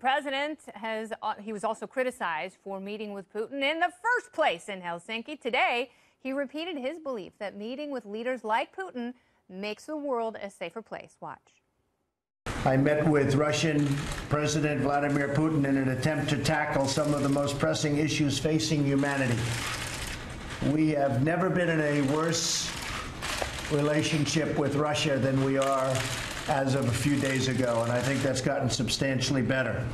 president he was also criticized for meeting with Putin in the first place in Helsinki. Today, he repeated his belief that meeting with leaders like Putin makes the world a safer place. Watch. I met with Russian President Vladimir Putin in an attempt to tackle some of the most pressing issues facing humanity. We have never been in a worse relationship with Russia than we are as of a few days ago, and I think that's gotten substantially better.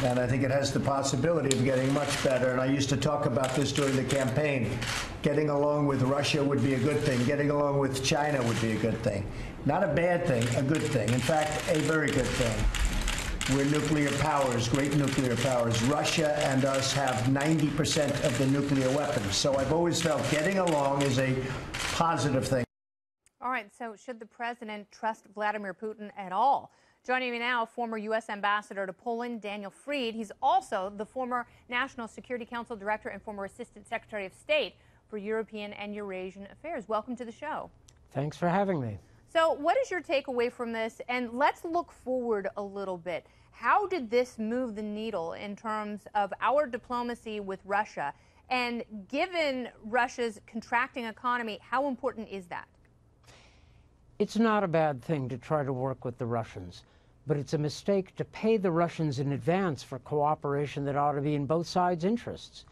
And I think it has the possibility of getting much better. And I used to talk about this during the campaign. Getting along with Russia would be a good thing. Getting along with China would be a good thing. Not a bad thing, a good thing. In fact, a very good thing. We're nuclear powers, great nuclear powers. Russia and us have 90% of the nuclear weapons. So I've always felt getting along is a positive thing. All right, so should the president trust Vladimir Putin at all? Joining me now, former U.S. Ambassador to Poland, Daniel Fried. He's also the former National Security Council Director and former Assistant Secretary of State for European and Eurasian Affairs. Welcome to the show. Thanks for having me. So what is your takeaway from this? And let's look forward a little bit. How did this move the needle in terms of our diplomacy with Russia? And given Russia's contracting economy, how important is that? It's not a bad thing to try to work with the Russians, but it's a mistake to pay the Russians in advance for cooperation that ought to be in both sides' interests.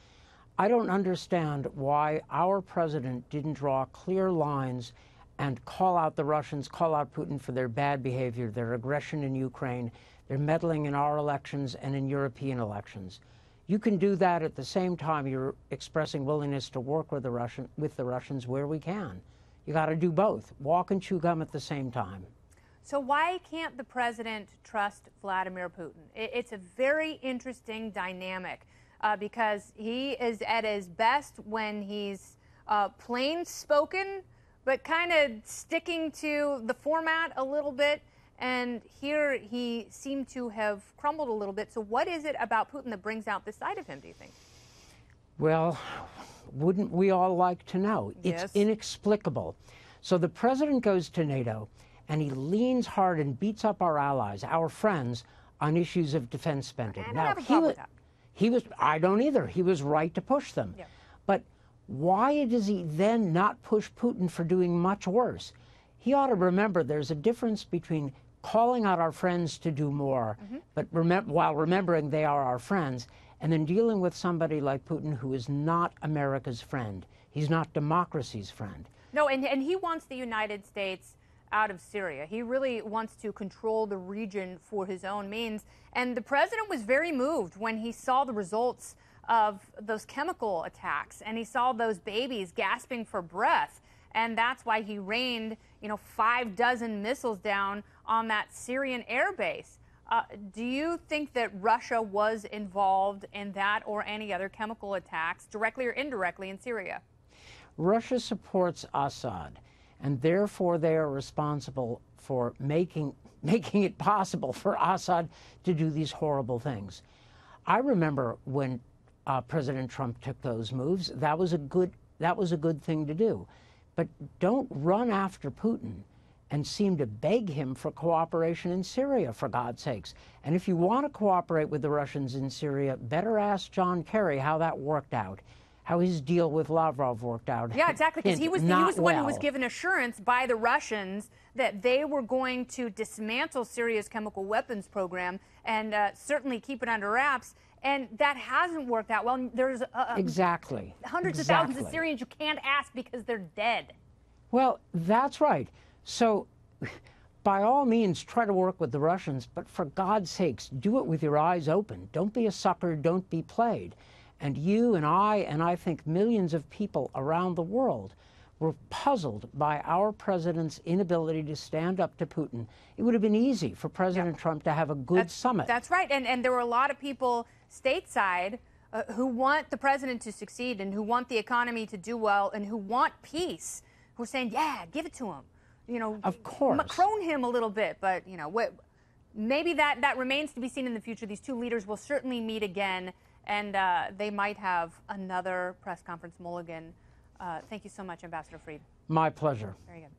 I don't understand why our president didn't draw clear lines and call out the Russians, call out Putin for their bad behavior, their aggression in Ukraine, their meddling in our elections and in European elections. You can do that at the same time you're expressing willingness to work with the Russians where we can. You got to do both, walk and chew gum at the same time. So why can't the president trust Vladimir Putin? It's a very interesting dynamic because he is at his best when he's plain spoken, but kind of sticking to the format a little bit. And here he seemed to have crumbled a little bit. So what is it about Putin that brings out this side of him, do you think? Well, wouldn't we all like to know? Yes. It's inexplicable. So the president goes to NATO and he leans hard and beats up our allies, our friends, on issues of defense spending. I don't have a problem with that. I don't either. He was right to push them. Yeah. But why does he then not push Putin for doing much worse? He ought to remember there's a difference between calling out our friends to do more, but while remembering they are our friends, and then dealing with somebody like Putin who is not America's friend. He's not democracy's friend. No, and he wants the United States out of Syria. He really wants to control the region for his own means. And the president was very moved when he saw the results of those chemical attacks and he saw those babies gasping for breath. And that's why he rained, 6 missiles down on that Syrian air base. Do you think that Russia was involved in that or any other chemical attacks, directly or indirectly, in Syria? Russia supports Assad, and therefore they are responsible for making it possible for Assad to do these horrible things. I remember when President Trump took those moves. That was a good thing to do. But don't run after Putin and seem to beg him for cooperation in Syria, for God's sakes. And if you want to cooperate with the Russians in Syria, better ask John Kerry how that worked out, how his deal with Lavrov worked out. Yeah, exactly, because he was the one who was given assurance by the Russians that they were going to dismantle Syria's chemical weapons program and certainly keep it under wraps. And that hasn't worked out well. There's hundreds of thousands of Syrians you can't ask because they're dead. Well, that's right. So, by all means, try to work with the Russians, but for God's sakes, do it with your eyes open. Don't be a sucker, don't be played. And you and I think millions of people around the world were puzzled by our president's inability to stand up to Putin. It would have been easy for President Trump to have a good summit. That's right. And there were a lot of people stateside who want the president to succeed and who want the economy to do well and who want peace, who are saying, yeah, give it to him. Of course. Macron him a little bit, but, maybe that remains to be seen in the future. These two leaders will certainly meet again, and they might have another press conference mulligan. Thank you so much, Ambassador Fried. My pleasure. Very good.